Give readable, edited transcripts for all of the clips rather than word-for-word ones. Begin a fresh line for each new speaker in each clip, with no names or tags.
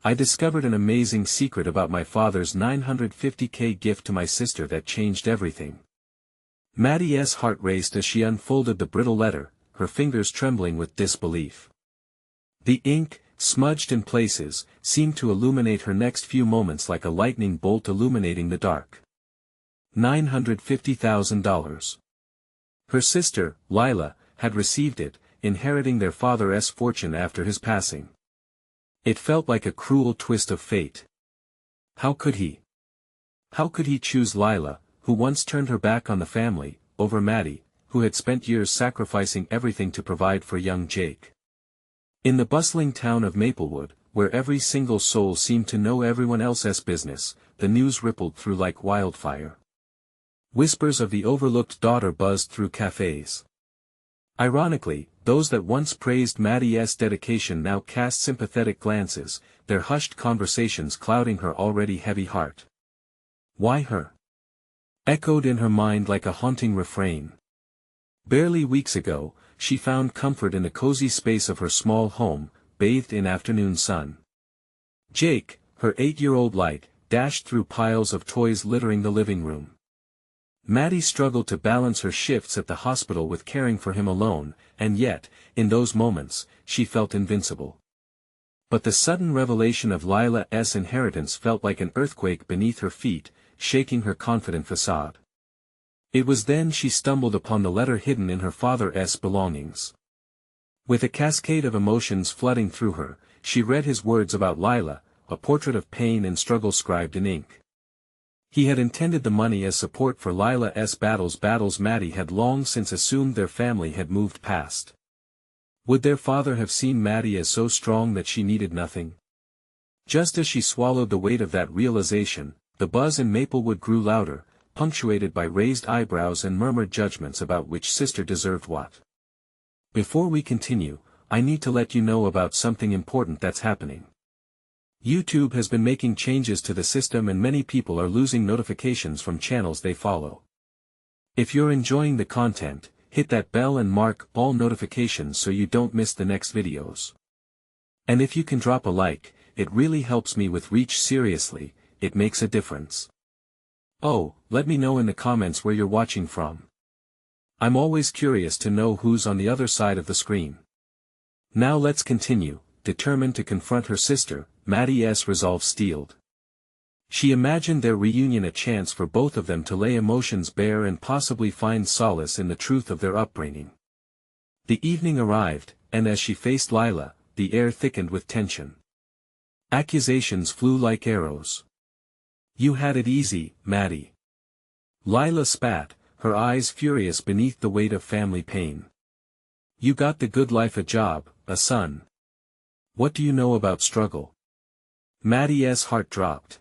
I discovered an amazing secret about my father's $950K gift to my sister that changed everything. Maddie's heart raced as she unfolded the brittle letter, her fingers trembling with disbelief. The ink, smudged in places, seemed to illuminate her next few moments like a lightning bolt illuminating the dark. $950,000. Her sister, Lila, had received it, inheriting their father's fortune after his passing. It felt like a cruel twist of fate. How could he? How could he choose Lila, who once turned her back on the family, over Maddie, who had spent years sacrificing everything to provide for young Jake? In the bustling town of Maplewood, where every single soul seemed to know everyone else's business, the news rippled through like wildfire. Whispers of the overlooked daughter buzzed through cafes. Ironically, those that once praised Maddie's dedication now cast sympathetic glances, their hushed conversations clouding her already heavy heart. Why her? Echoed in her mind like a haunting refrain. Barely weeks ago, she found comfort in the cozy space of her small home, bathed in afternoon sun. Jake, her 8-year-old light, dashed through piles of toys littering the living room. Maddie struggled to balance her shifts at the hospital with caring for him alone, and yet, in those moments, she felt invincible. But the sudden revelation of Lila's inheritance felt like an earthquake beneath her feet, shaking her confident facade. It was then she stumbled upon the letter hidden in her father's belongings. With a cascade of emotions flooding through her, she read his words about Lila, a portrait of pain and struggle scribed in ink. He had intended the money as support for Lila's battles Maddie had long since assumed their family had moved past. Would their father have seen Maddie as so strong that she needed nothing? Just as she swallowed the weight of that realization, the buzz in Maplewood grew louder, punctuated by raised eyebrows and murmured judgments about which sister deserved what. Before we continue, I need to let you know about something important that's happening. YouTube has been making changes to the system and many people are losing notifications from channels they follow. If you're enjoying the content, hit that bell and mark all notifications so you don't miss the next videos. And if you can drop a like, it really helps me with reach. Seriously, it makes a difference. Oh, let me know in the comments where you're watching from. I'm always curious to know who's on the other side of the screen. Now let's continue. Determined to confront her sister, Maddie's resolve steeled. She imagined their reunion a chance for both of them to lay emotions bare and possibly find solace in the truth of their upbringing. The evening arrived, and as she faced Lila, the air thickened with tension. Accusations flew like arrows. You had it easy, Maddie. Lila spat, her eyes furious beneath the weight of family pain. You got the good life, a job, a son. What do you know about struggle? Maddie's heart dropped.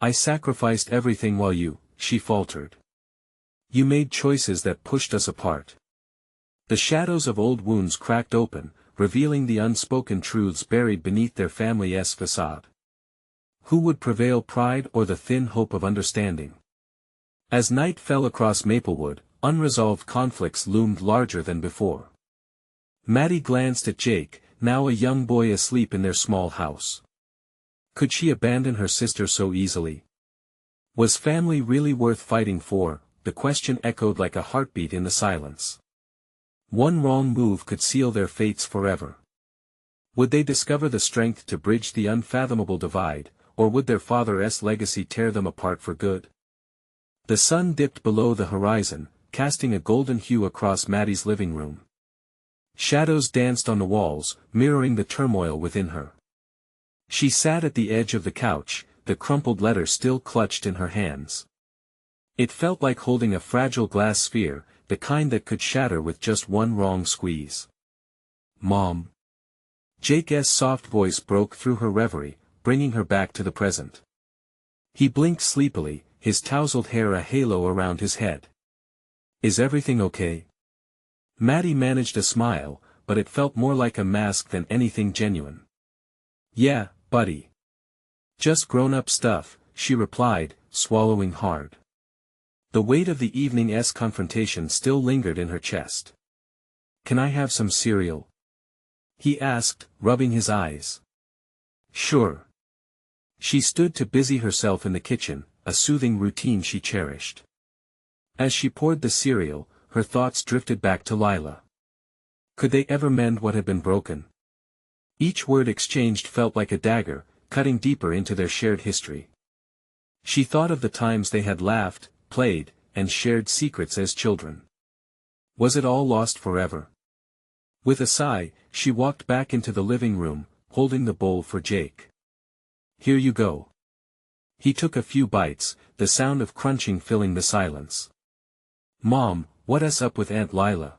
I sacrificed everything while she faltered. You made choices that pushed us apart. The shadows of old wounds cracked open, revealing the unspoken truths buried beneath their family's facade. Who would prevail, pride or the thin hope of understanding? As night fell across Maplewood, unresolved conflicts loomed larger than before. Maddie glanced at Jake, now a young boy asleep in their small house. Could she abandon her sister so easily? Was family really worth fighting for? The question echoed like a heartbeat in the silence. One wrong move could seal their fates forever. Would they discover the strength to bridge the unfathomable divide, or would their father's legacy tear them apart for good? The sun dipped below the horizon, casting a golden hue across Maddie's living room. Shadows danced on the walls, mirroring the turmoil within her. She sat at the edge of the couch, the crumpled letter still clutched in her hands. It felt like holding a fragile glass sphere, the kind that could shatter with just one wrong squeeze. Mom. Jake's soft voice broke through her reverie, bringing her back to the present. He blinked sleepily, his tousled hair a halo around his head. Is everything okay? Maddie managed a smile, but it felt more like a mask than anything genuine. Yeah, buddy. Just grown-up stuff, she replied, swallowing hard. The weight of the evening's confrontation still lingered in her chest. Can I have some cereal? He asked, rubbing his eyes. Sure. She stood to busy herself in the kitchen, a soothing routine she cherished. As she poured the cereal, her thoughts drifted back to Lila. Could they ever mend what had been broken? Each word exchanged felt like a dagger, cutting deeper into their shared history. She thought of the times they had laughed, played, and shared secrets as children. Was it all lost forever? With a sigh, she walked back into the living room, holding the bowl for Jake. Here you go. He took a few bites, the sound of crunching filling the silence. Mom, what's up with Aunt Lila?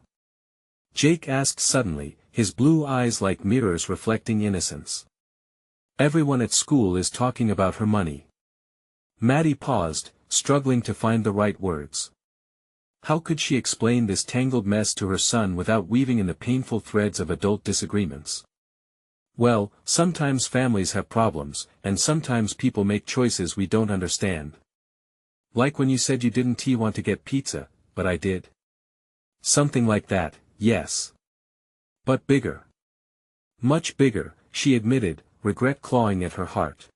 Jake asked suddenly, his blue eyes like mirrors reflecting innocence. Everyone at school is talking about her money. Maddie paused, struggling to find the right words. How could she explain this tangled mess to her son without weaving in the painful threads of adult disagreements? Well, sometimes families have problems, and sometimes people make choices we don't understand. Like when you said you didn't want to get pizza, but I did. Something like that, yes. But bigger. Much bigger, she admitted, regret clawing at her heart.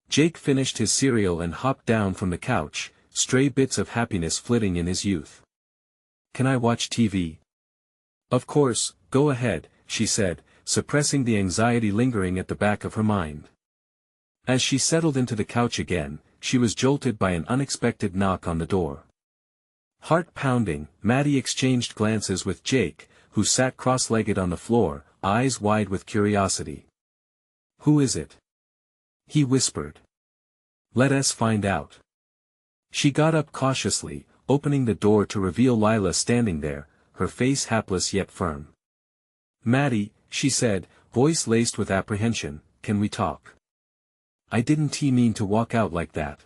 Jake finished his cereal and hopped down from the couch, stray bits of happiness flitting in his youth. Can I watch TV? Of course, go ahead, she said, suppressing the anxiety lingering at the back of her mind. As she settled into the couch again, she was jolted by an unexpected knock on the door. Heart pounding, Maddie exchanged glances with Jake, who sat cross-legged on the floor, eyes wide with curiosity. Who is it? He whispered. Let us find out. She got up cautiously, opening the door to reveal Lila standing there, her face hapless yet firm. Maddie, she said, voice laced with apprehension, can we talk? I didn't mean to walk out like that.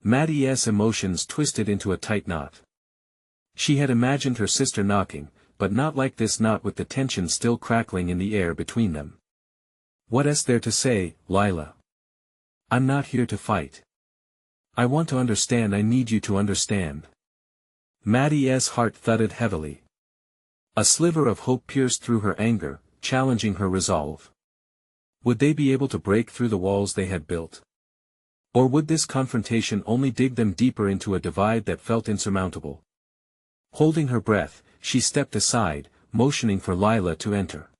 Maddie's emotions twisted into a tight knot. She had imagined her sister knocking, but not like this, not with the tension still crackling in the air between them. What's there to say, Lila? I'm not here to fight. I want to understand. I need you to understand. Maddie's heart thudded heavily. A sliver of hope pierced through her anger, challenging her resolve. Would they be able to break through the walls they had built? Or would this confrontation only dig them deeper into a divide that felt insurmountable? Holding her breath, she stepped aside, motioning for Lila to enter.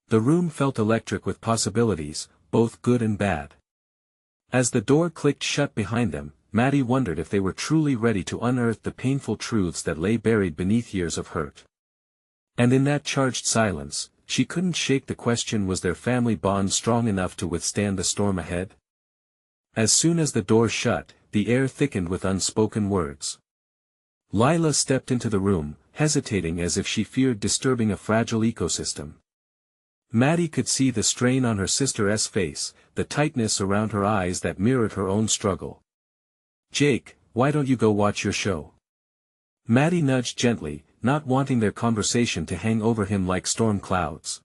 The room felt electric with possibilities, both good and bad. As the door clicked shut behind them, Maddie wondered if they were truly ready to unearth the painful truths that lay buried beneath years of hurt. And in that charged silence, she couldn't shake the question: was their family bond strong enough to withstand the storm ahead? As soon as the door shut, the air thickened with unspoken words. Lila stepped into the room, hesitating as if she feared disturbing a fragile ecosystem. Maddie could see the strain on her sister's face, the tightness around her eyes that mirrored her own struggle. Jake, why don't you go watch your show? Maddie nudged gently, not wanting their conversation to hang over him like storm clouds.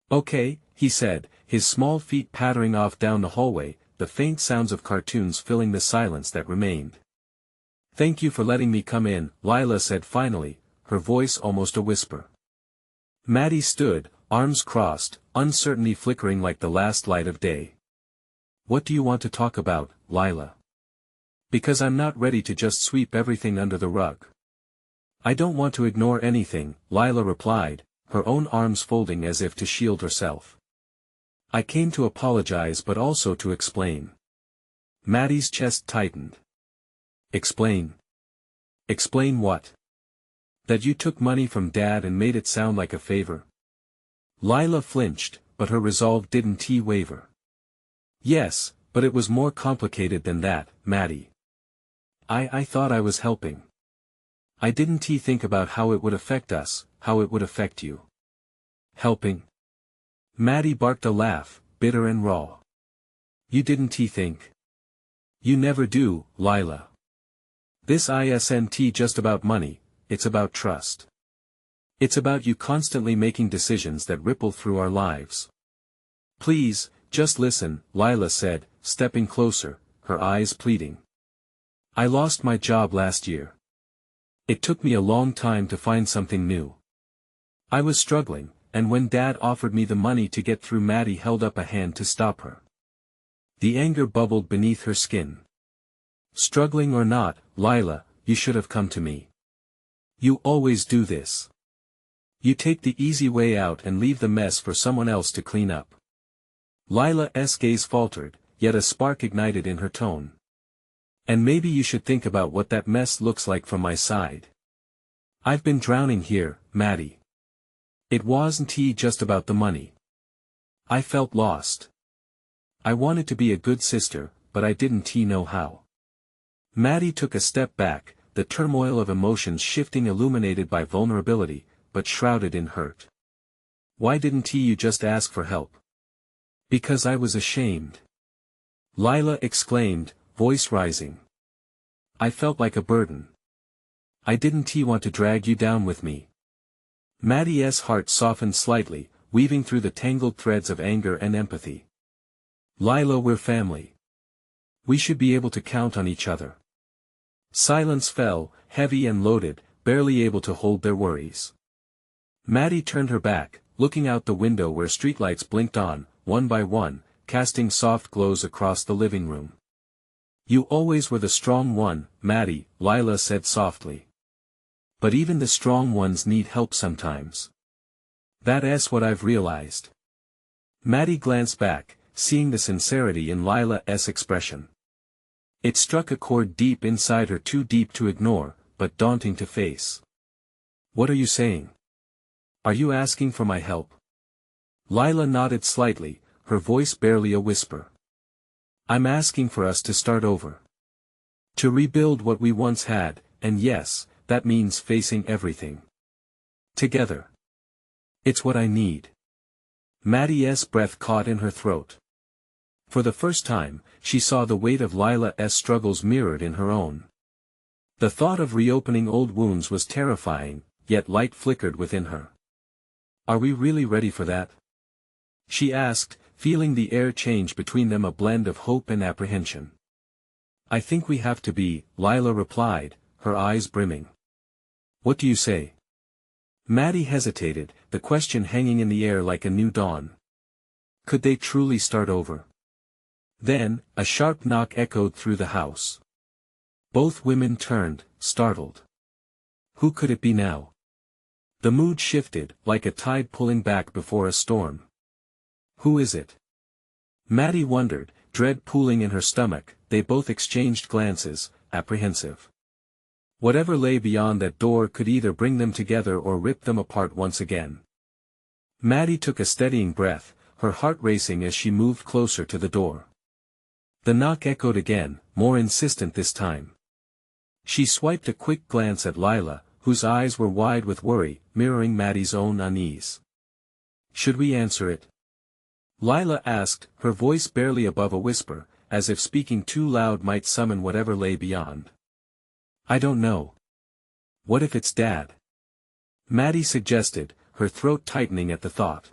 Okay, he said, his small feet pattering off down the hallway, the faint sounds of cartoons filling the silence that remained. Thank you for letting me come in, Lila said finally, her voice almost a whisper. Maddie stood, arms crossed, uncertainty flickering like the last light of day. What do you want to talk about, Lila? Because I'm not ready to just sweep everything under the rug. I don't want to ignore anything, Lila replied, her own arms folding as if to shield herself. I came to apologize but also to explain. Maddie's chest tightened. Explain? Explain what? That you took money from Dad and made it sound like a favor. Lila flinched, but her resolve didn't waver. Yes, but it was more complicated than that, Maddie. I thought I was helping. I didn't think about how it would affect us, how it would affect you. Helping? Maddie barked a laugh, bitter and raw. You didn't think? You never do, Lila. This isn't just about money, it's about trust. It's about you constantly making decisions that ripple through our lives. Please, just listen, Lila said, stepping closer, her eyes pleading. I lost my job last year. It took me a long time to find something new. I was struggling, and when Dad offered me the money to get through, Maddie held up a hand to stop her. The anger bubbled beneath her skin. Struggling or not, Lila, you should have come to me. You always do this. You take the easy way out and leave the mess for someone else to clean up. Lila's gaze faltered, yet a spark ignited in her tone. And maybe you should think about what that mess looks like from my side. I've been drowning here, Maddie. It wasn't just about the money. I felt lost. I wanted to be a good sister, but I didn't know how. Maddie took a step back, the turmoil of emotions shifting, illuminated by vulnerability, but shrouded in hurt. Why didn't you just ask for help? Because I was ashamed. Lila exclaimed, voice rising. I felt like a burden. I didn't want to drag you down with me. Maddie's heart softened slightly, weaving through the tangled threads of anger and empathy. Lila, we're family. We should be able to count on each other. Silence fell, heavy and loaded, barely able to hold their worries. Maddie turned her back, looking out the window where streetlights blinked on, one by one, casting soft glows across the living room. You always were the strong one, Maddie, Lila said softly. But even the strong ones need help sometimes. That's what I've realized. Maddie glanced back, seeing the sincerity in Lila's expression. It struck a chord deep inside her, too deep to ignore, but daunting to face. What are you saying? Are you asking for my help? Lila nodded slightly, her voice barely a whisper. I'm asking for us to start over. To rebuild what we once had, and yes, that means facing everything. Together. It's what I need. Maddie's breath caught in her throat. For the first time, she saw the weight of Lila's struggles mirrored in her own. The thought of reopening old wounds was terrifying, yet light flickered within her. Are we really ready for that? She asked, feeling the air change between them, a blend of hope and apprehension. I think we have to be, Lila replied, her eyes brimming. What do you say? Maddie hesitated, the question hanging in the air like a new dawn. Could they truly start over? Then, a sharp knock echoed through the house. Both women turned, startled. Who could it be now? The mood shifted, like a tide pulling back before a storm. Who is it? Maddie wondered, dread pooling in her stomach. They both exchanged glances, apprehensive. Whatever lay beyond that door could either bring them together or rip them apart once again. Maddie took a steadying breath, her heart racing as she moved closer to the door. The knock echoed again, more insistent this time. She swiped a quick glance at Lila, whose eyes were wide with worry, mirroring Maddie's own unease. Should we answer it? Lila asked, her voice barely above a whisper, as if speaking too loud might summon whatever lay beyond. I don't know. What if it's Dad? Maddie suggested, her throat tightening at the thought.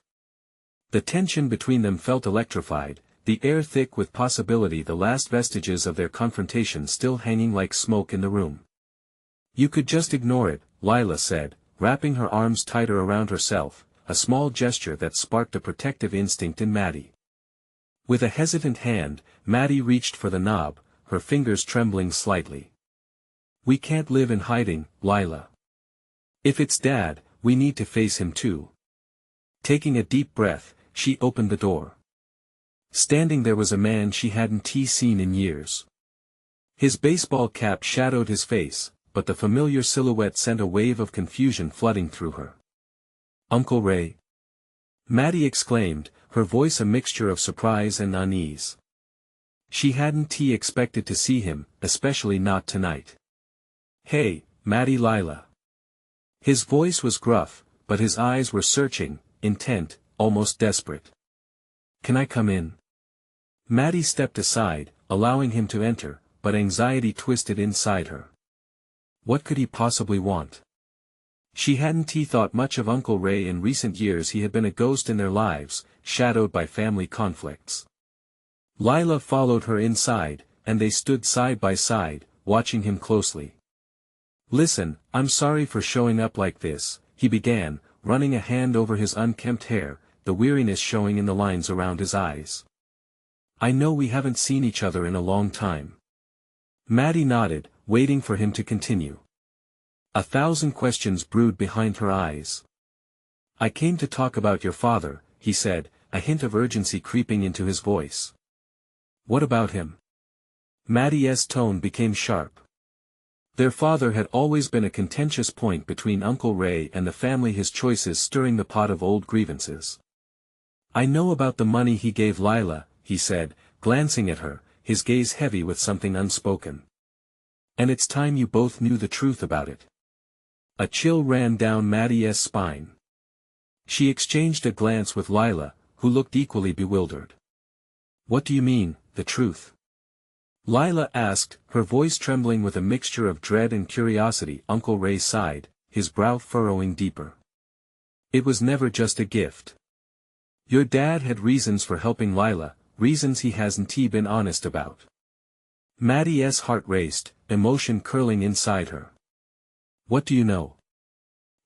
The tension between them felt electrified, the air thick with possibility, the last vestiges of their confrontation still hanging like smoke in the room. You could just ignore it, Lila said, wrapping her arms tighter around herself, a small gesture that sparked a protective instinct in Maddie. With a hesitant hand, Maddie reached for the knob, her fingers trembling slightly. We can't live in hiding, Lila. If it's Dad, we need to face him too. Taking a deep breath, she opened the door. Standing there was a man she hadn't seen in years. His baseball cap shadowed his face, but the familiar silhouette sent a wave of confusion flooding through her. Uncle Ray? Maddie exclaimed, her voice a mixture of surprise and unease. She hadn't expected to see him, especially not tonight. Hey, Maddie, Lila. His voice was gruff, but his eyes were searching, intent, almost desperate. Can I come in? Maddie stepped aside, allowing him to enter, but anxiety twisted inside her. What could he possibly want? She hadn't thought much of Uncle Ray in recent years. He had been a ghost in their lives, shadowed by family conflicts. Lila followed her inside, and they stood side by side, watching him closely. Listen, I'm sorry for showing up like this, he began, running a hand over his unkempt hair, the weariness showing in the lines around his eyes. I know we haven't seen each other in a long time. Maddie nodded, waiting for him to continue. 1,000 questions brewed behind her eyes. I came to talk about your father, he said, a hint of urgency creeping into his voice. What about him? Maddie's tone became sharp. Their father had always been a contentious point between Uncle Ray and the family, his choices stirring the pot of old grievances. I know about the money he gave Lila, he said, glancing at her, his gaze heavy with something unspoken. And it's time you both knew the truth about it. A chill ran down Maddie's spine. She exchanged a glance with Lila, who looked equally bewildered. What do you mean, the truth? Lila asked, her voice trembling with a mixture of dread and curiosity. Uncle Ray sighed, his brow furrowing deeper. It was never just a gift. Your dad had reasons for helping Lila, reasons he hasn't been honest about. Maddie's heart raced, emotion curling inside her. What do you know?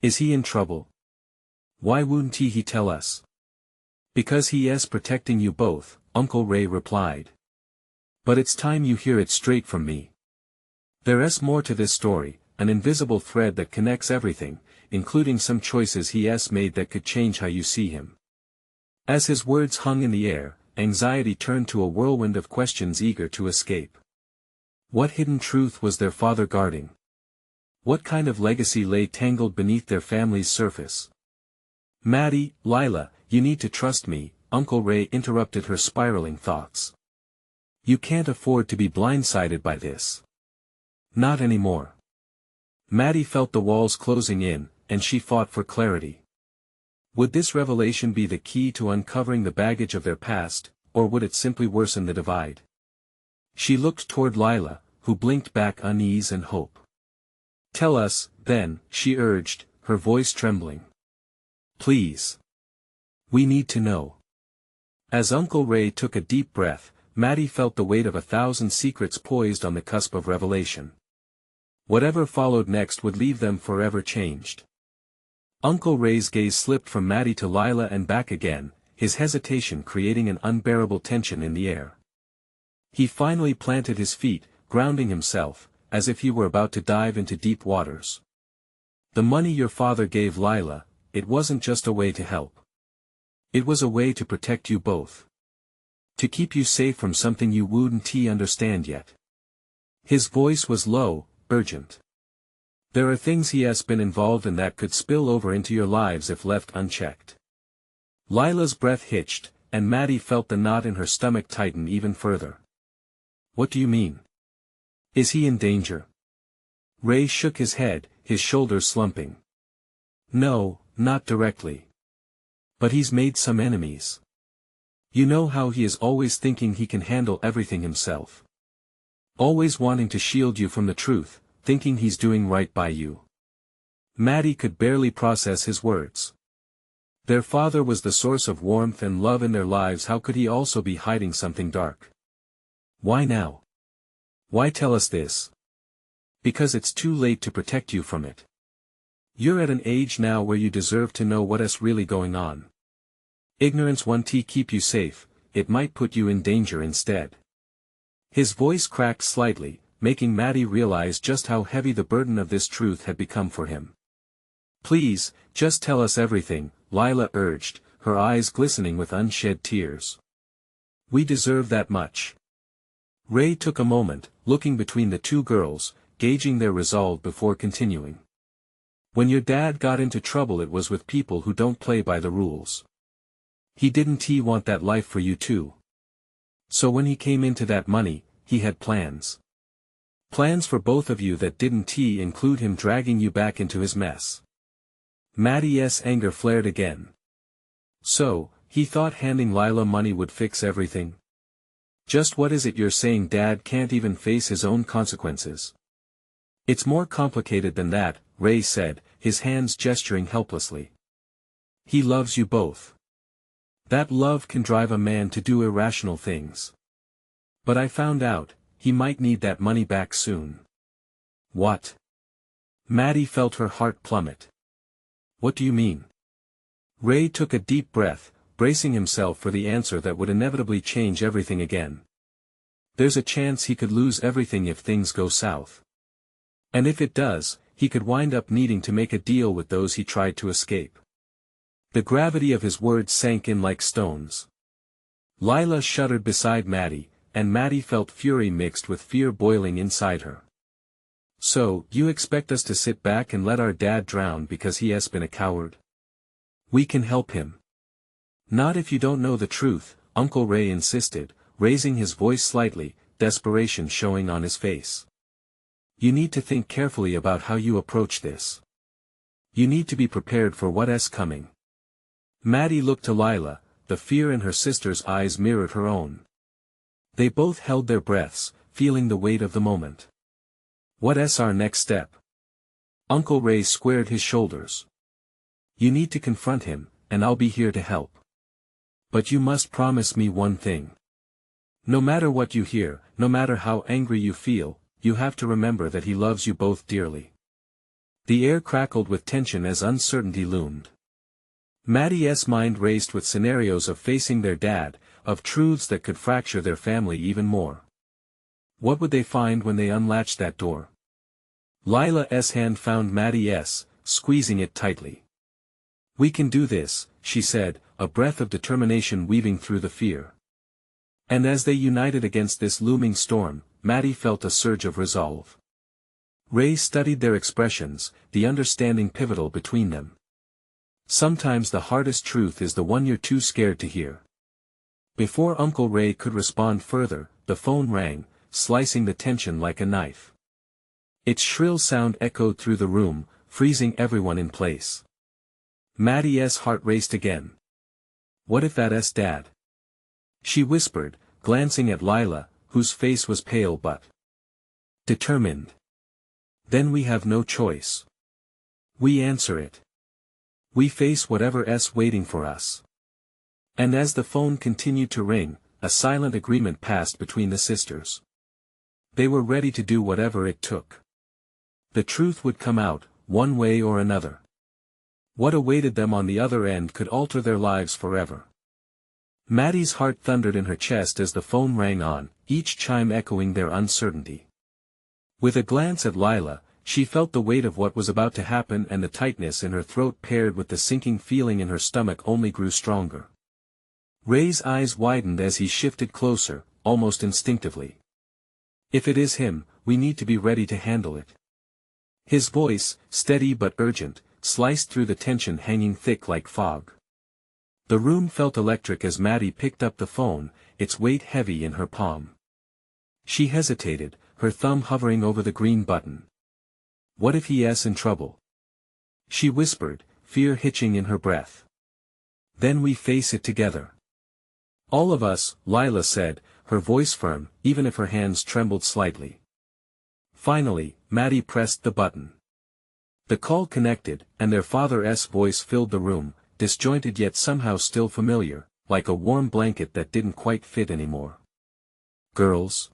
Is he in trouble? Why wouldn't he tell us? Because he is protecting you both, Uncle Ray replied. But it's time you hear it straight from me. There is more to this story, an invisible thread that connects everything, including some choices he has made that could change how you see him. As his words hung in the air, anxiety turned to a whirlwind of questions eager to escape. What hidden truth was their father guarding? What kind of legacy lay tangled beneath their family's surface? Maddie, Lila, you need to trust me, Uncle Ray interrupted her spiraling thoughts. You can't afford to be blindsided by this. Not anymore. Maddie felt the walls closing in, and she fought for clarity. Would this revelation be the key to uncovering the baggage of their past, or would it simply worsen the divide? She looked toward Lila, who blinked back unease and hope. Tell us, then, she urged, her voice trembling. Please. We need to know. As Uncle Ray took a deep breath, Maddie felt the weight of 1,000 secrets poised on the cusp of revelation. Whatever followed next would leave them forever changed. Uncle Ray's gaze slipped from Maddie to Lila and back again, his hesitation creating an unbearable tension in the air. He finally planted his feet, grounding himself, as if he were about to dive into deep waters. The money your father gave Lila, it wasn't just a way to help. It was a way to protect you both. To keep you safe from something you wouldn't understand yet. His voice was low, urgent. There are things he has been involved in that could spill over into your lives if left unchecked. Lila's breath hitched, and Maddie felt the knot in her stomach tighten even further. What do you mean? Is he in danger? Ray shook his head, his shoulders slumping. No, not directly. But he's made some enemies. You know how he is always thinking he can handle everything himself. Always wanting to shield you from the truth, thinking he's doing right by you. Maddie could barely process his words. Their father was the source of warmth and love in their lives. How could he also be hiding something dark? Why now? Why tell us this? Because it's too late to protect you from it. You're at an age now where you deserve to know what is really going on. Ignorance won't keep you safe, it might put you in danger instead. His voice cracked slightly, making Maddie realize just how heavy the burden of this truth had become for him. Please, just tell us everything, Lila urged, her eyes glistening with unshed tears. We deserve that much. Ray took a moment, looking between the two girls, gauging their resolve before continuing. When your dad got into trouble, it was with people who don't play by the rules. He didn't want that life for you too. So when he came into that money, he had plans. Plans for both of you that didn't include him dragging you back into his mess. Maddie's anger flared again. So, he thought handing Lila money would fix everything? Just what is it you're saying? Dad can't even face his own consequences? It's more complicated than that, Ray said, his hands gesturing helplessly. He loves you both. That love can drive a man to do irrational things. But I found out, he might need that money back soon. What? Maddie felt her heart plummet. What do you mean? Ray took a deep breath, bracing himself for the answer that would inevitably change everything again. There's a chance he could lose everything if things go south. And if it does, he could wind up needing to make a deal with those he tried to escape. The gravity of his words sank in like stones. Lila shuddered beside Maddie, and Maddie felt fury mixed with fear boiling inside her. So, you expect us to sit back and let our dad drown because he has been a coward? We can help him. Not if you don't know the truth, Uncle Ray insisted, raising his voice slightly, desperation showing on his face. You need to think carefully about how you approach this. You need to be prepared for what's coming. Maddie looked to Lila, the fear in her sister's eyes mirrored her own. They both held their breaths, feeling the weight of the moment. What's our next step? Uncle Ray squared his shoulders. You need to confront him, and I'll be here to help. But you must promise me one thing. No matter what you hear, no matter how angry you feel, you have to remember that he loves you both dearly. The air crackled with tension as uncertainty loomed. Maddie's mind raced with scenarios of facing their dad, of truths that could fracture their family even more. What would they find when they unlatched that door? Lila's hand found Maddie's, squeezing it tightly. We can do this, she said, a breath of determination weaving through the fear. And as they united against this looming storm, Maddie felt a surge of resolve. Ray studied their expressions, the understanding pivotal between them. Sometimes the hardest truth is the one you're too scared to hear. Before Uncle Ray could respond further, the phone rang, slicing the tension like a knife. Its shrill sound echoed through the room, freezing everyone in place. Maddie's heart raced again. What if that's Dad? She whispered, glancing at Lila, whose face was pale but determined. Then we have no choice. We answer it. We face whatever's waiting for us. And as the phone continued to ring, a silent agreement passed between the sisters. They were ready to do whatever it took. The truth would come out, one way or another. What awaited them on the other end could alter their lives forever. Maddie's heart thundered in her chest as the phone rang on, each chime echoing their uncertainty. With a glance at Lila, she felt the weight of what was about to happen, and the tightness in her throat paired with the sinking feeling in her stomach only grew stronger. Ray's eyes widened as he shifted closer, almost instinctively. If it is him, we need to be ready to handle it. His voice, steady but urgent, sliced through the tension hanging thick like fog. The room felt electric as Maddie picked up the phone, its weight heavy in her palm. She hesitated, her thumb hovering over the green button. What if he's in trouble? She whispered, fear hitching in her breath. Then we face it together. All of us, Lila said, her voice firm, even if her hands trembled slightly. Finally, Maddie pressed the button. The call connected, and their father's voice filled the room, disjointed yet somehow still familiar, like a warm blanket that didn't quite fit anymore. Girls?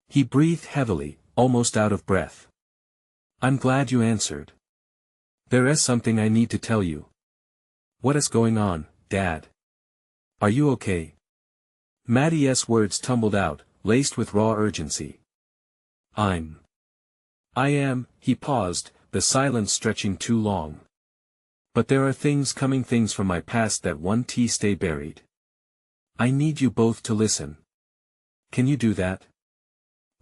He breathed heavily, almost out of breath. I'm glad you answered. There is something I need to tell you. What is going on, Dad? Are you okay? Maddie's words tumbled out, laced with raw urgency. I am, he paused, the silence stretching too long. But there are things from my past that won't stay buried. I need you both to listen. Can you do that?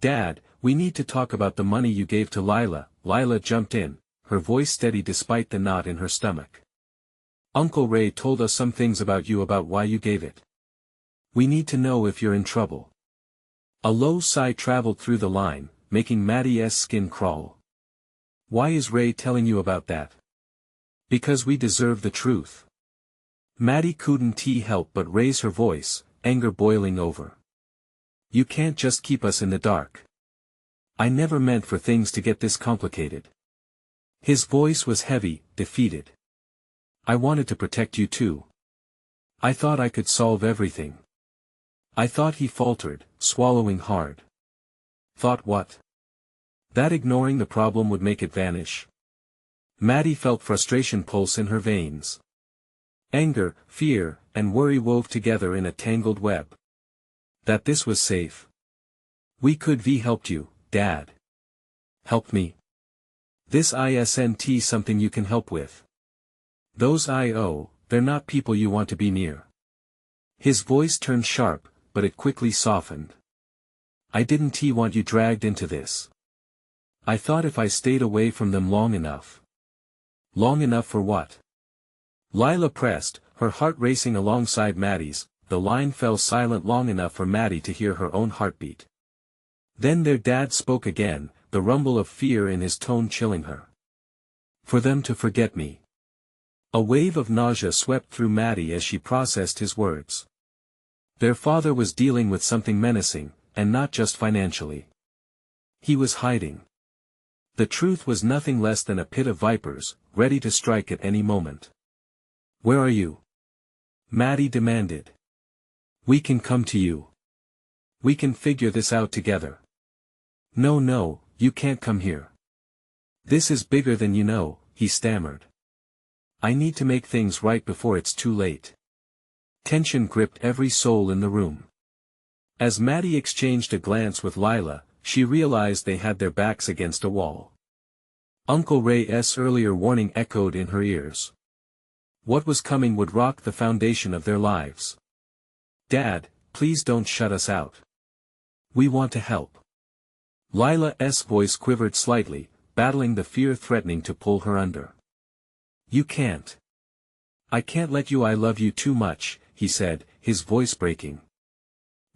Dad, we need to talk about the money you gave to Lila. Lila jumped in, her voice steady despite the knot in her stomach. Uncle Ray told us some things about you, about why you gave it. We need to know if you're in trouble. A low sigh traveled through the line, making Maddie's skin crawl. Why is Ray telling you about that? Because we deserve the truth. Maddie couldn't help but raise her voice, anger boiling over. You can't just keep us in the dark. I never meant for things to get this complicated. His voice was heavy, defeated. I wanted to protect you too. I thought I could solve everything. I thought, he faltered, swallowing hard. Thought what? That ignoring the problem would make it vanish. Maddie felt frustration pulse in her veins. Anger, fear, and worry wove together in a tangled web. That this was safe. We could have helped you, Dad. Help me. This isn't something you can help with. Those they're not people you want to be near. His voice turned sharp, but it quickly softened. I didn't want you dragged into this. I thought if I stayed away from them long enough. Long enough for what? Lila pressed, her heart racing alongside Maddie's. The line fell silent long enough for Maddie to hear her own heartbeat. Then their dad spoke again, the rumble of fear in his tone chilling her. For them to forget me. A wave of nausea swept through Maddie as she processed his words. Their father was dealing with something menacing, and not just financially. He was hiding. The truth was nothing less than a pit of vipers, ready to strike at any moment. Where are you? Maddie demanded. We can come to you. We can figure this out together. No, you can't come here. This is bigger than you know, he stammered. I need to make things right before it's too late. Tension gripped every soul in the room. As Maddie exchanged a glance with Lila, she realized they had their backs against a wall. Uncle Ray's earlier warning echoed in her ears. What was coming would rock the foundation of their lives. Dad, please don't shut us out. We want to help. Lila's voice quivered slightly, battling the fear threatening to pull her under. You can't. I can't let you. I love you too much, he said, his voice breaking.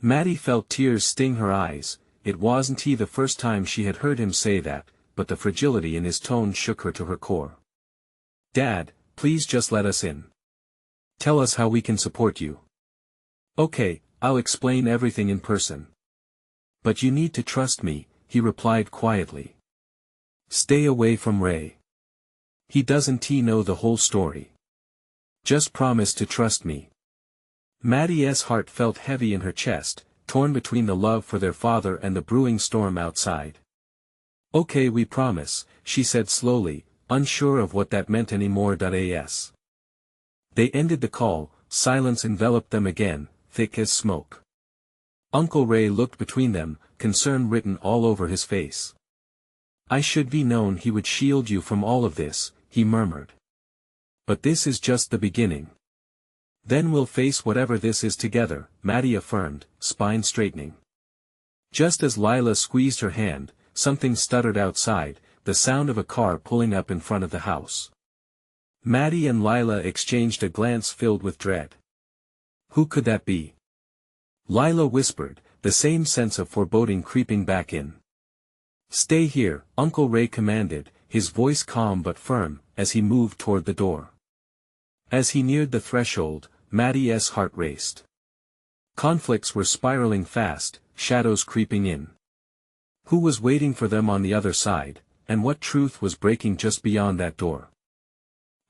Maddie felt tears sting her eyes. It wasn't the first time she had heard him say that, but the fragility in his tone shook her to her core. Dad, please just let us in. Tell us how we can support you. Okay, I'll explain everything in person. But you need to trust me, he replied quietly. Stay away from Ray. He doesn't know the whole story. Just promise to trust me. Maddie's heart felt heavy in her chest, torn between the love for their father and the brewing storm outside. Okay, we promise, she said slowly, unsure of what that meant anymore. As they ended the call, silence enveloped them again, thick as smoke. Uncle Ray looked between them, concern written all over his face. I should be known he would shield you from all of this, he murmured. But this is just the beginning. Then we'll face whatever this is together, Maddie affirmed, spine straightening. Just as Lila squeezed her hand, something stuttered outside, the sound of a car pulling up in front of the house. Maddie and Lila exchanged a glance filled with dread. Who could that be? Lila whispered, the same sense of foreboding creeping back in. Stay here, Uncle Ray commanded, his voice calm but firm, as he moved toward the door. As he neared the threshold, Maddie's heart raced. Conflicts were spiraling fast, shadows creeping in. Who was waiting for them on the other side, and what truth was breaking just beyond that door?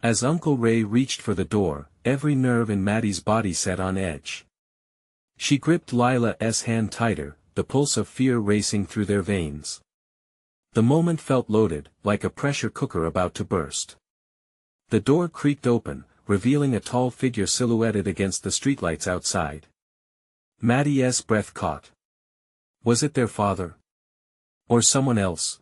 As Uncle Ray reached for the door, every nerve in Maddie's body set on edge. She gripped Lila's hand tighter, the pulse of fear racing through their veins. The moment felt loaded, like a pressure cooker about to burst. The door creaked open, revealing a tall figure silhouetted against the streetlights outside. Maddie's breath caught. Was it their father? Or someone else?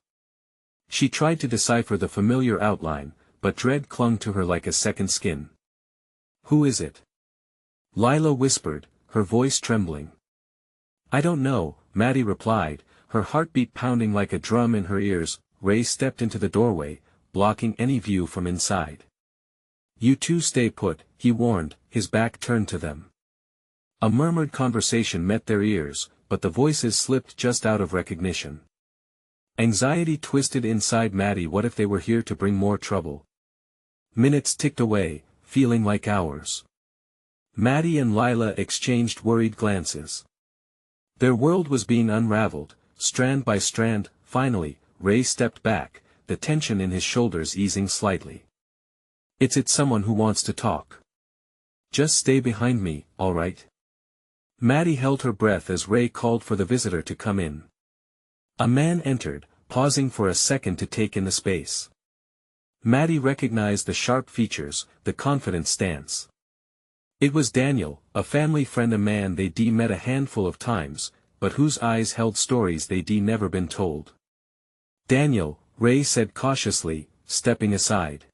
She tried to decipher the familiar outline, but dread clung to her like a second skin. Who is it? Lila whispered, her voice trembling. I don't know, Maddie replied, her heartbeat pounding like a drum in her ears. Ray stepped into the doorway, blocking any view from inside. You two stay put, he warned, his back turned to them. A murmured conversation met their ears, but the voices slipped just out of recognition. Anxiety twisted inside Maddie. What if they were here to bring more trouble? Minutes ticked away, feeling like hours. Maddie and Lila exchanged worried glances. Their world was being unraveled, strand by strand. Finally, Ray stepped back, the tension in his shoulders easing slightly. It's someone who wants to talk. Just stay behind me, all right? Maddie held her breath as Ray called for the visitor to come in. A man entered, pausing for a second to take in the space. Maddie recognized the sharp features, the confident stance. It was Daniel, a family friend, a man they'd met a handful of times, but whose eyes held stories they'd never been told. "Daniel," Ray said cautiously, stepping aside.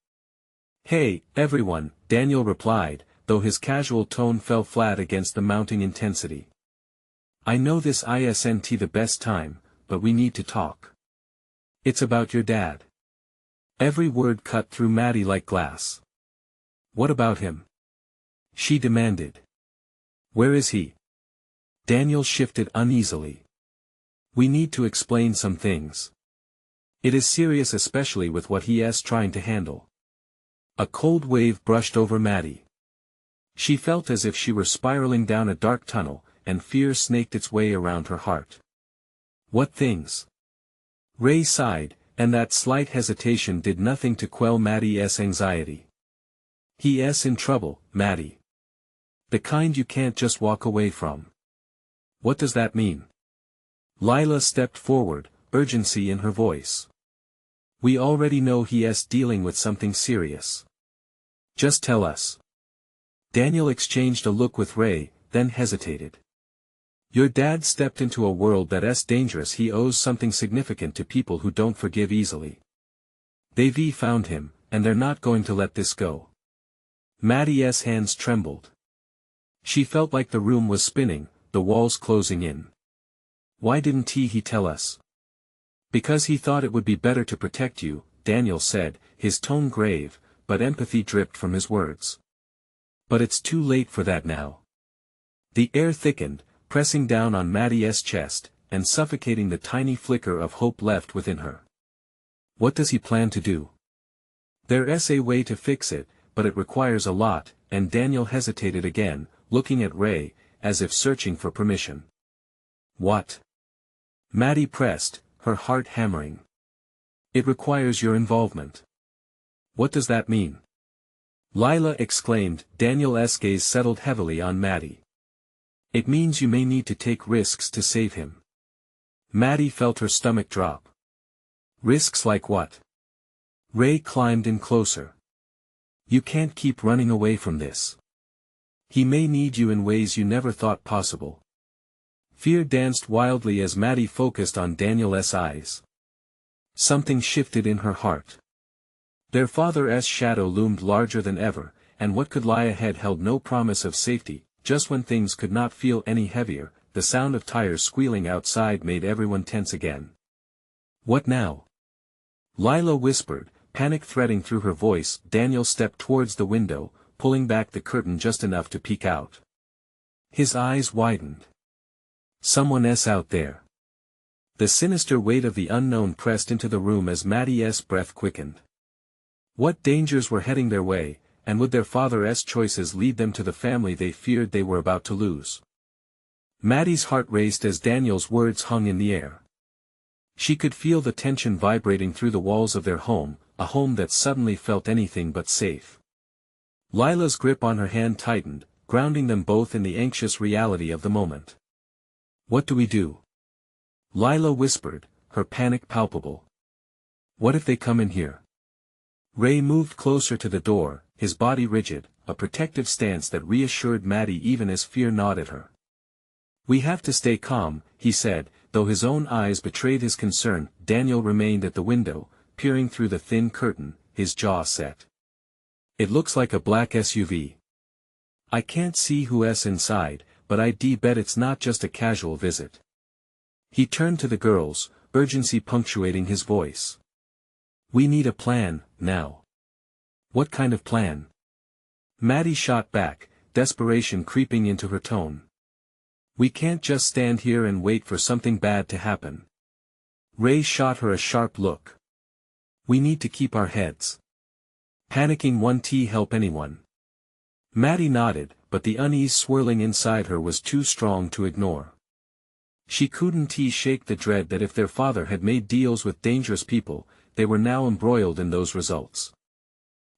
"Hey, everyone," Daniel replied, though his casual tone fell flat against the mounting intensity. "I know this isn't the best time, but we need to talk. It's about your dad." Every word cut through Maddie like glass. "What about him?" she demanded. "Where is he?" Daniel shifted uneasily. "We need to explain some things. It is serious, especially with what he's trying to handle." A cold wave brushed over Maddie. She felt as if she were spiraling down a dark tunnel, and fear snaked its way around her heart. "What things?" Ray sighed, and that slight hesitation did nothing to quell Maddie's anxiety. "He's in trouble, Maddie. The kind you can't just walk away from." "What does that mean?" Lila stepped forward, urgency in her voice. "We already know he's dealing with something serious. Just tell us." Daniel exchanged a look with Ray, then hesitated. "Your dad stepped into a world that's dangerous. He owes something significant to people who don't forgive easily. They've found him, and they're not going to let this go." Maddie's hands trembled. She felt like the room was spinning, the walls closing in. "Why didn't he tell us?" "Because he thought it would be better to protect you," Daniel said, his tone grave, but empathy dripped from his words. "But it's too late for that now." The air thickened, pressing down on Maddie's chest, and suffocating the tiny flicker of hope left within her. "What does he plan to do?" "There's a way to fix it, but it requires a lot," and Daniel hesitated again, looking at Ray, as if searching for permission. "What?" Maddie pressed, her heart hammering. "It requires your involvement." "What does that mean?" Lila exclaimed. Daniel's gaze settled heavily on Maddie. "It means you may need to take risks to save him." Maddie felt her stomach drop. "Risks like what?" Ray climbed in closer. "You can't keep running away from this. He may need you in ways you never thought possible." Fear danced wildly as Maddie focused on Daniel's eyes. Something shifted in her heart. Their father's shadow loomed larger than ever, and what could lie ahead held no promise of safety. Just when things could not feel any heavier, the sound of tires squealing outside made everyone tense again. "What now?" Lila whispered, panic threading through her voice. Daniel stepped towards the window, pulling back the curtain just enough to peek out. His eyes widened. "Someone's out there." The sinister weight of the unknown pressed into the room as Maddie's breath quickened. What dangers were heading their way, and would their father's choices lead them to the family they feared they were about to lose? Maddie's heart raced as Daniel's words hung in the air. She could feel the tension vibrating through the walls of their home, a home that suddenly felt anything but safe. Lila's grip on her hand tightened, grounding them both in the anxious reality of the moment. "What do we do?" Lila whispered, her panic palpable. "What if they come in here?" Ray moved closer to the door, his body rigid, a protective stance that reassured Maddie even as fear gnawed at her. "We have to stay calm," he said, though his own eyes betrayed his concern. Daniel remained at the window, peering through the thin curtain, his jaw set. "It looks like a black SUV. I can't see who's inside, but I'd bet it's not just a casual visit." He turned to the girls, urgency punctuating his voice. "We need a plan, now." "What kind of plan?" Maddie shot back, desperation creeping into her tone. "We can't just stand here and wait for something bad to happen." Ray shot her a sharp look. "We need to keep our heads. Panicking won't help anyone." Maddie nodded, but the unease swirling inside her was too strong to ignore. She couldn't shake the dread that if their father had made deals with dangerous people, they were now embroiled in those results.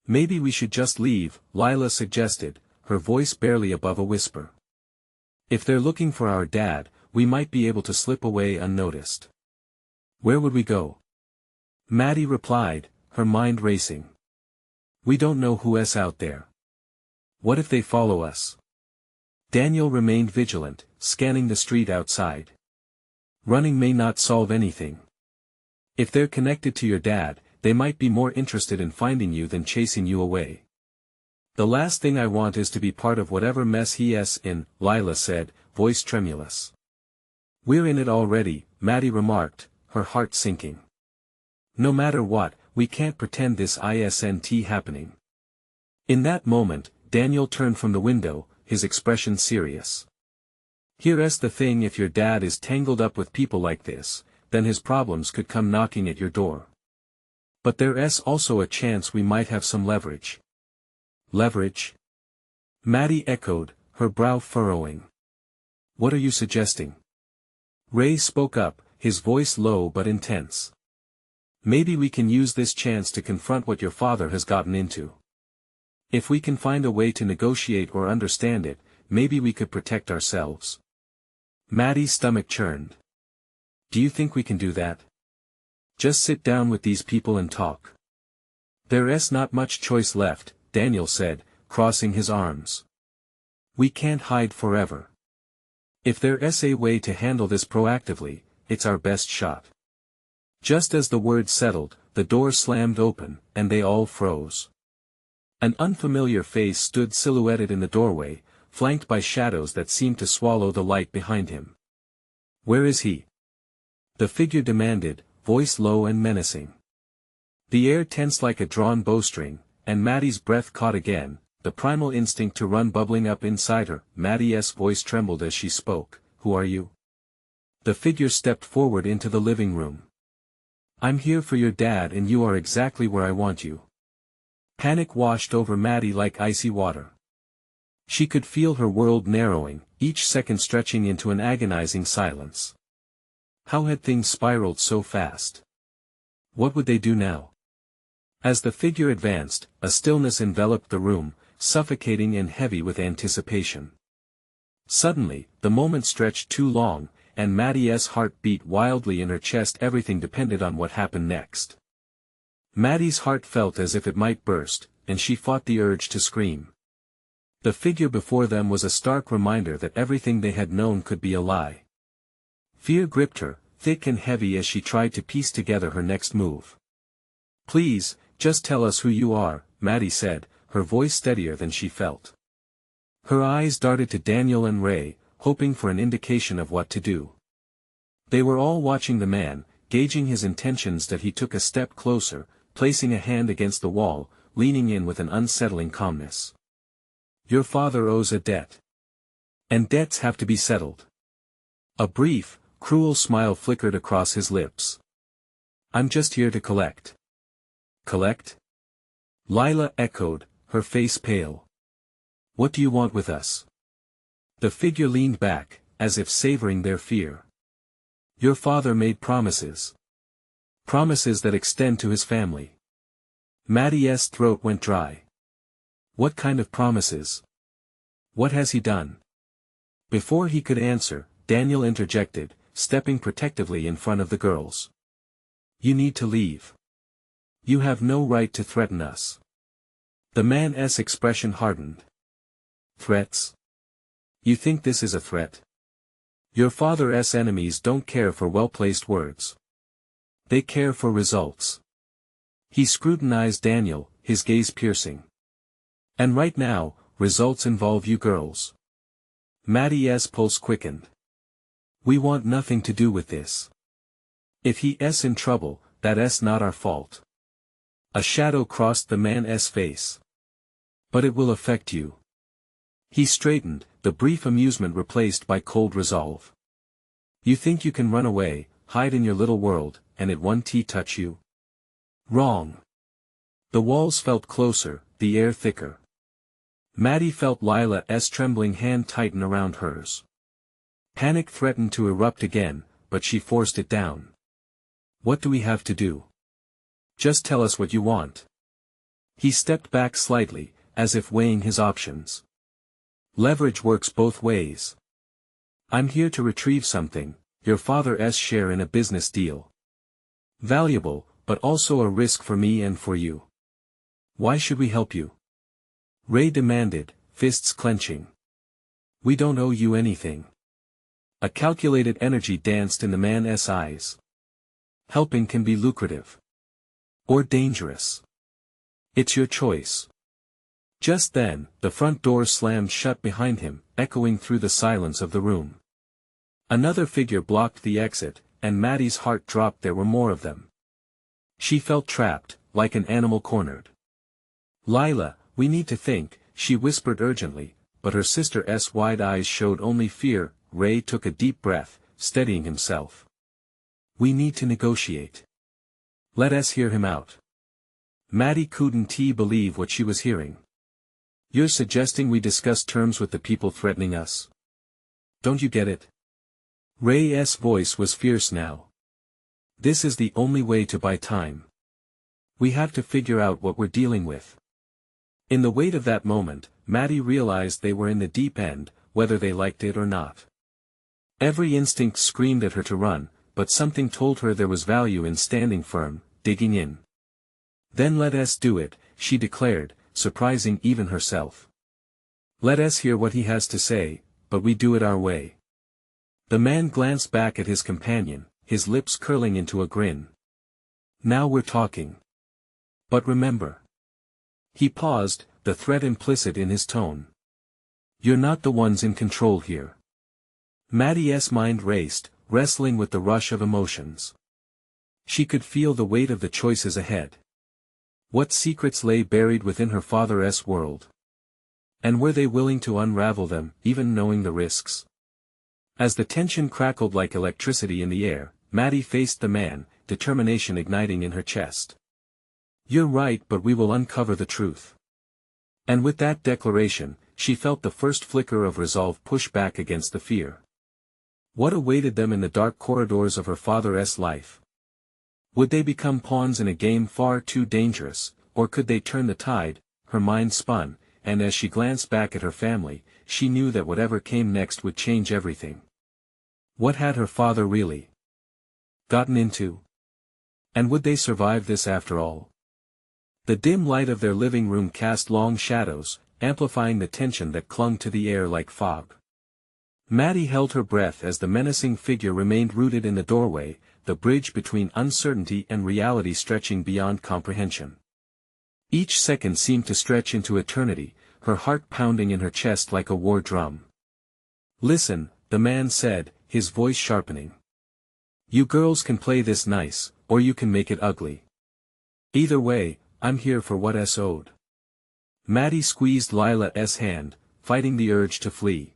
"Maybe we should just leave," Lila suggested, her voice barely above a whisper. "If they're looking for our dad, we might be able to slip away unnoticed." "Where would we go?" Maddie replied, her mind racing. "We don't know who's out there." What if they follow us? Daniel remained vigilant, scanning the street outside. Running may not solve anything. If they're connected to your dad, they might be more interested in finding you than chasing you away. The last thing I want is to be part of whatever mess he's in, Lila said, voice tremulous. We're in it already, Maddie remarked, her heart sinking. No matter what, we can't pretend this isn't happening. In that moment, Daniel turned from the window, his expression serious. Here's the thing: if your dad is tangled up with people like this, then his problems could come knocking at your door. But there's also a chance we might have some leverage. Leverage? Maddie echoed, her brow furrowing. What are you suggesting? Ray spoke up, his voice low but intense. Maybe we can use this chance to confront what your father has gotten into. If we can find a way to negotiate or understand it, maybe we could protect ourselves. Maddie's stomach churned. Do you think we can do that? Just sit down with these people and talk. There's not much choice left, Daniel said, crossing his arms. We can't hide forever. If there's a way to handle this proactively, it's our best shot. Just as the words settled, the door slammed open, and they all froze. An unfamiliar face stood silhouetted in the doorway, flanked by shadows that seemed to swallow the light behind him. Where is he? The figure demanded, voice low and menacing. The air tensed like a drawn bowstring, and Maddie's breath caught again, the primal instinct to run bubbling up inside her. Maddie's voice trembled as she spoke. Who are you? The figure stepped forward into the living room. I'm here for your dad, and you are exactly where I want you. Panic washed over Maddie like icy water. She could feel her world narrowing, each second stretching into an agonizing silence. How had things spiraled so fast? What would they do now? As the figure advanced, a stillness enveloped the room, suffocating and heavy with anticipation. Suddenly, the moment stretched too long, and Maddie's heart beat wildly in her chest. Everything depended on what happened next. Maddie's heart felt as if it might burst, and she fought the urge to scream. The figure before them was a stark reminder that everything they had known could be a lie. Fear gripped her, thick and heavy, as she tried to piece together her next move. Please, just tell us who you are, Maddie said, her voice steadier than she felt. Her eyes darted to Daniel and Ray, hoping for an indication of what to do. They were all watching the man, gauging his intentions. That he took a step closer, placing a hand against the wall, leaning in with an unsettling calmness. Your father owes a debt. And debts have to be settled. A brief, cruel smile flickered across his lips. I'm just here to collect. Collect? Lila echoed, her face pale. What do you want with us? The figure leaned back, as if savoring their fear. Your father made promises. Promises that extend to his family. Maddie's throat went dry. What kind of promises? What has he done? Before he could answer, Daniel interjected, stepping protectively in front of the girls. You need to leave. You have no right to threaten us. The man's expression hardened. Threats? You think this is a threat? Your father's enemies don't care for well-placed words. They care for results. He scrutinized Daniel, his gaze piercing. And right now, results involve you girls. Maddie's pulse quickened. We want nothing to do with this. If he's in trouble, that's not our fault. A shadow crossed the man's face. But it will affect you. He straightened, the brief amusement replaced by cold resolve. You think you can run away, hide in your little world, and it won't touch you? Wrong. The walls felt closer, the air thicker. Maddie felt Lila's trembling hand tighten around hers. Panic threatened to erupt again, but she forced it down. What do we have to do? Just tell us what you want. He stepped back slightly, as if weighing his options. Leverage works both ways. I'm here to retrieve something, your father's share in a business deal. Valuable, but also a risk for me and for you. Why should we help you? Ray demanded, fists clenching. We don't owe you anything. A calculated energy danced in the man's eyes. Helping can be lucrative. Or dangerous. It's your choice. Just then, the front door slammed shut behind him, echoing through the silence of the room. Another figure blocked the exit, and Maddie's heart dropped. There were more of them. She felt trapped, like an animal cornered. Lila, we need to think, she whispered urgently, but her sister's wide eyes showed only fear. Ray took a deep breath, steadying himself. We need to negotiate. Let us hear him out. Maddie couldn't believe what she was hearing. You're suggesting we discuss terms with the people threatening us? Don't you get it? Ray's voice was fierce now. This is the only way to buy time. We have to figure out what we're dealing with. In the weight of that moment, Maddie realized they were in the deep end, whether they liked it or not. Every instinct screamed at her to run, but something told her there was value in standing firm, digging in. Then let us do it, she declared, surprising even herself. Let us hear what he has to say, but we do it our way. The man glanced back at his companion, his lips curling into a grin. Now we're talking. But remember. He paused, the threat implicit in his tone. You're not the ones in control here. Maddie's mind raced, wrestling with the rush of emotions. She could feel the weight of the choices ahead. What secrets lay buried within her father's world? And were they willing to unravel them, even knowing the risks? As the tension crackled like electricity in the air, Maddie faced the man, determination igniting in her chest. You're right, but we will uncover the truth. And with that declaration, she felt the first flicker of resolve push back against the fear. What awaited them in the dark corridors of her father's life? Would they become pawns in a game far too dangerous, or could they turn the tide? Her mind spun, and as she glanced back at her family, she knew that whatever came next would change everything. What had her father really gotten into? And would they survive this after all? The dim light of their living room cast long shadows, amplifying the tension that clung to the air like fog. Maddie held her breath as the menacing figure remained rooted in the doorway, the bridge between uncertainty and reality stretching beyond comprehension. Each second seemed to stretch into eternity, her heart pounding in her chest like a war drum. Listen, the man said, his voice sharpening. You girls can play this nice, or you can make it ugly. Either way, I'm here for what's owed. Maddie squeezed Lila's hand, fighting the urge to flee.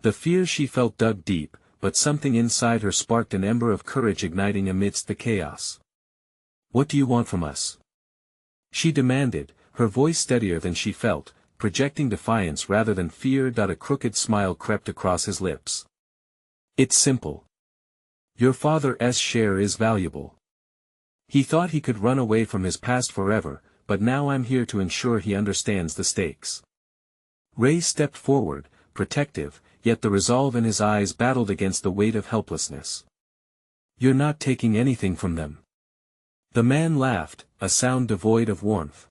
The fear she felt dug deep, but something inside her sparked an ember of courage igniting amidst the chaos. What do you want from us? She demanded, her voice steadier than she felt, projecting defiance rather than fear. A crooked smile crept across his lips. It's simple. Your father's share is valuable. He thought he could run away from his past forever, but now I'm here to ensure he understands the stakes. Ray stepped forward, protective, yet the resolve in his eyes battled against the weight of helplessness. You're not taking anything from them. The man laughed, a sound devoid of warmth.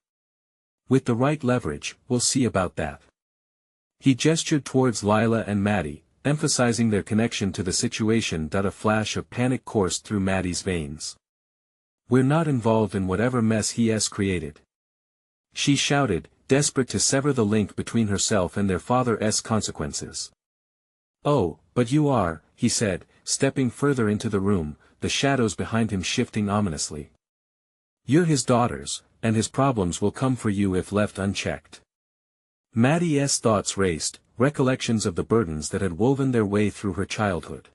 With the right leverage, we'll see about that. He gestured towards Lila and Maddie, emphasizing their connection to the situation. A flash of panic coursed through Maddie's veins. We're not involved in whatever mess he has created. She shouted, desperate to sever the link between herself and their father's consequences. Oh, but you are, he said, stepping further into the room, the shadows behind him shifting ominously. You're his daughters, and his problems will come for you if left unchecked. Maddie's thoughts raced, recollections of the burdens that had woven their way through her childhood.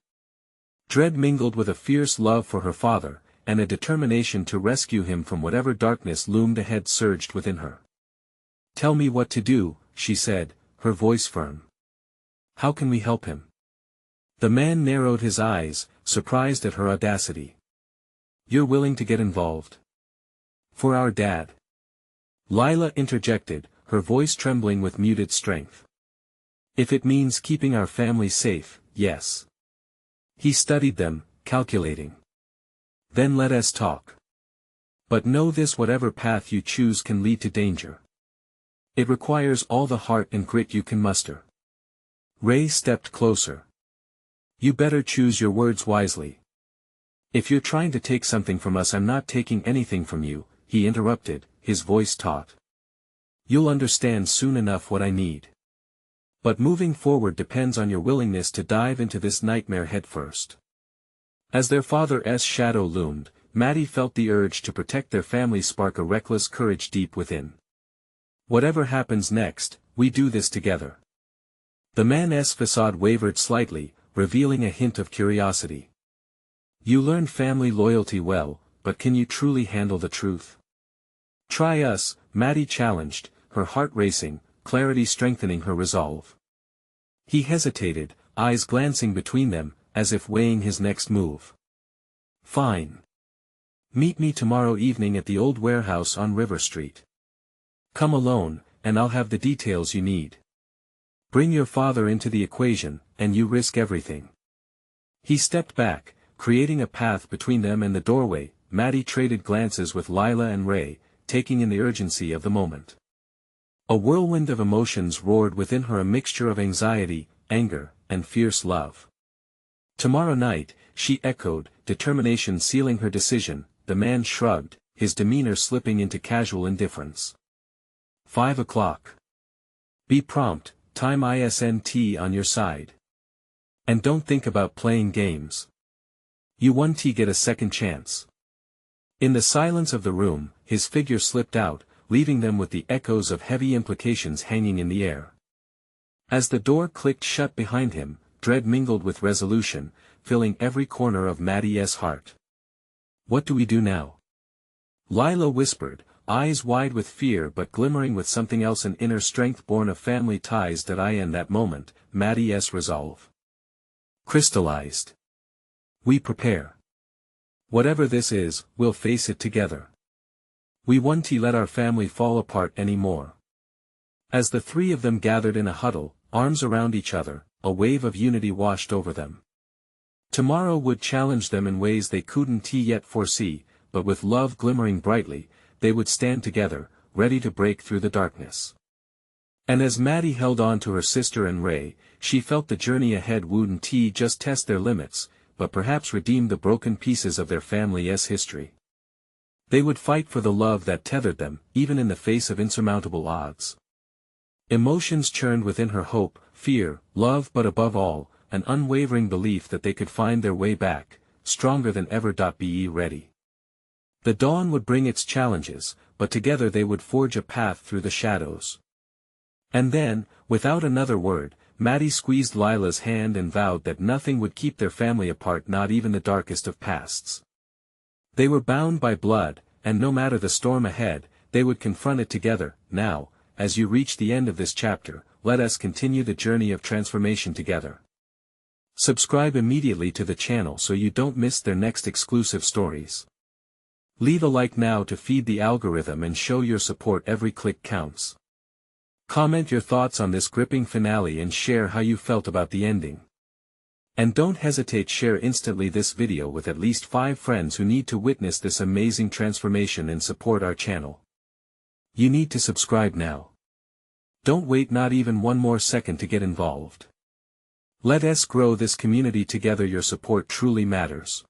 Dread mingled with a fierce love for her father, and a determination to rescue him from whatever darkness loomed ahead surged within her. Tell me what to do, she said, her voice firm. How can we help him? The man narrowed his eyes, surprised at her audacity. You're willing to get involved? For our dad. Lila interjected, her voice trembling with muted strength. If it means keeping our family safe, yes. He studied them, calculating. Then let us talk. But know this: whatever path you choose can lead to danger. It requires all the heart and grit you can muster. Ray stepped closer. You better choose your words wisely. If you're trying to take something from us, I'm not taking anything from you, he interrupted, his voice taut. You'll understand soon enough what I need. But moving forward depends on your willingness to dive into this nightmare headfirst. As their father's shadow loomed, Maddie felt the urge to protect their family spark a reckless courage deep within. Whatever happens next, we do this together. The man's facade wavered slightly, revealing a hint of curiosity. You learned family loyalty well, but can you truly handle the truth? Try us, Maddie challenged, her heart racing, clarity strengthening her resolve. He hesitated, eyes glancing between them, as if weighing his next move. Fine. Meet me tomorrow evening at the old warehouse on River Street. Come alone, and I'll have the details you need. Bring your father into the equation, and you risk everything. He stepped back, creating a path between them and the doorway. Maddie traded glances with Lila and Ray, taking in the urgency of the moment. A whirlwind of emotions roared within her, a mixture of anxiety, anger, and fierce love. Tomorrow night, she echoed, determination sealing her decision. The man shrugged, his demeanor slipping into casual indifference. 5 o'clock. Be prompt, time isn't on your side. And don't think about playing games. You won't get a second chance. In the silence of the room, his figure slipped out, leaving them with the echoes of heavy implications hanging in the air. As the door clicked shut behind him, dread mingled with resolution, filling every corner of Maddie's heart. What do we do now? Lila whispered, eyes wide with fear but glimmering with something else, an inner strength born of family ties that in that moment, Maddie's resolve crystallized. We prepare. Whatever this is, we'll face it together. We won't let our family fall apart anymore. As the three of them gathered in a huddle, arms around each other, a wave of unity washed over them. Tomorrow would challenge them in ways they couldn't yet foresee, but with love glimmering brightly, they would stand together, ready to break through the darkness. And as Maddie held on to her sister and Ray, she felt the journey ahead wouldn't just test their limits, but perhaps redeem the broken pieces of their family's history. They would fight for the love that tethered them, even in the face of insurmountable odds. Emotions churned within her: hope, fear, love, but above all, an unwavering belief that they could find their way back, stronger than ever. Be ready. The dawn would bring its challenges, but together they would forge a path through the shadows. And then, without another word, Maddie squeezed Lila's hand and vowed that nothing would keep their family apart, not even the darkest of pasts. They were bound by blood, and no matter the storm ahead, they would confront it together. Now, as you reach the end of this chapter, let us continue the journey of transformation together. Subscribe immediately to the channel so you don't miss their next exclusive stories. Leave a like now to feed the algorithm and show your support. Every click counts. Comment your thoughts on this gripping finale and share how you felt about the ending. And don't hesitate, share instantly this video with at least 5 friends who need to witness this amazing transformation and support our channel. You need to subscribe now. Don't wait not even one more second to get involved. Let us grow this community together. Your support truly matters.